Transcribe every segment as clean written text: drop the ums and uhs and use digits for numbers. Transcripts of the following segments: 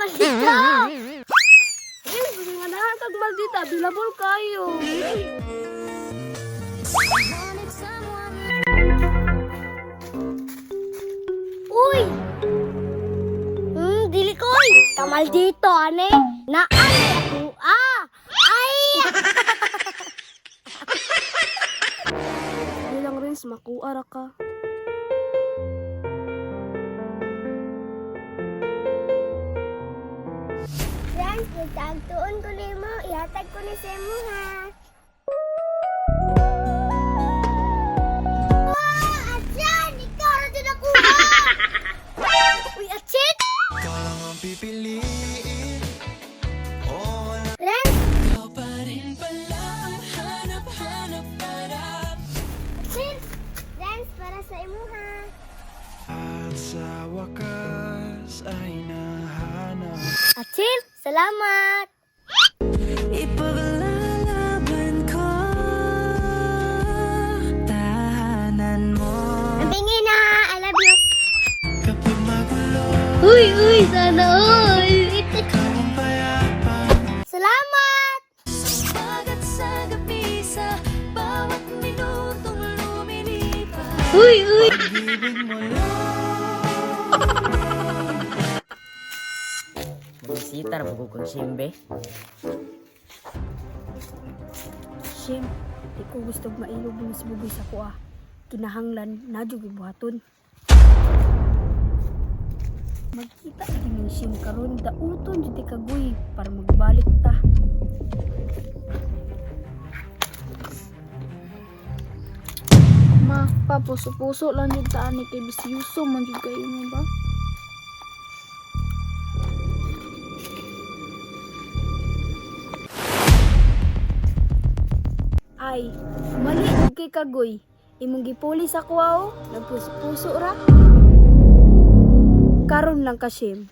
maldita! Nga na kag maldita, bilabol kayo. Uy! Dili koy! Kamaldito, ane! Naane ako! Ay! Bilang rin, makuara ka. Friends, magtagtuon ko nimo, ihatag ko ni Semo ha. Atyan! Ikaw na din ako ha! Uy, Atyan! Ikaw lang ang pipiliin. Friends! Ikaw pa rin pala ang hanap-hanap. Atyan! Friends, para sa imo ha. At sa wakas ay nahanap. Atyan, salamat! Ipaglalaban ko tahanan mo. Nabingin na ha! I love you! Kapag magulo, Uy! Sana all! ikaw ang payapa. Salamat! Pagkat sa gabi sa bawat minutong lumilipas. Uy! Pag-ibig mo lang. Magbisita na po kong simbe. Shem, di ko gusto mailog mo si Buboy sa kuha. Kinahanglan, nadyog ibuhaton. Magkita din yung Shem karon dauton jud kagoy para magbalik ta. Ma, pa puso-puso lang jud ta ani kay bisyuso man jud kayo mo ba? Ay, mali jud kay kagoy. Imong gipuli sa kuha o, nagpuso-puso ra. Karon lang ka, Shem.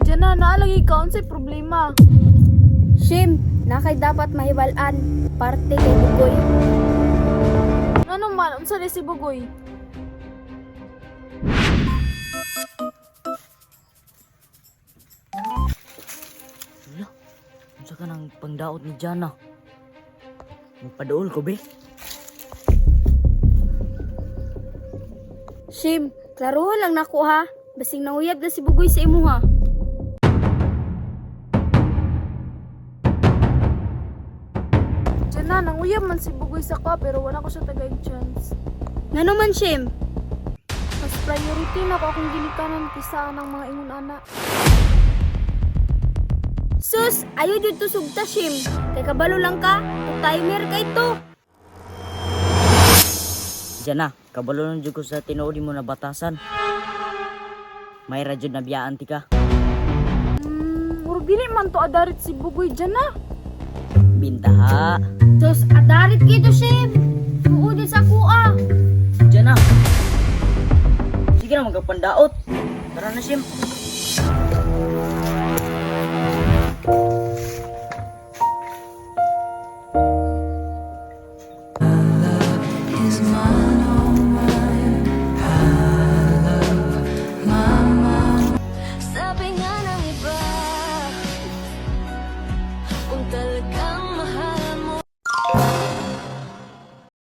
Diyan na, naalagi ka, unsay problema. Shem, nakay dapat mahiwalaan. Parte kay Bugoy. Ano man, unsa si Bugoy? Wala. Unsa ka ng pangdaot ni Jana? Magpaduol ko, be. Shem, klaro lang nako ha. Basing nauyab na si Bugoy sa imo ha. Diyan na, nanguyab man si Bugoy sa ka pero wala ko siya tagay chance. Ngano man, Shem? Mas priority na ko akong ginikanan kisa ng mga ingon ana. Sus, ayaw dito to sugta, Shem. Kay kabalo lang ka, timer ka ito. Jana, kabalo lang jud ko sa tinuod mo na batasan. May radyo na biyaan ti ka. Murag dili man to adarit si Bugoy dyan na. Bintaha. Sus, adarit kito, Shem. Tuod sa kuha. Jana. Sige na magpapandaot. Tara na, Sim. Sabi nga ng iba, kung talaga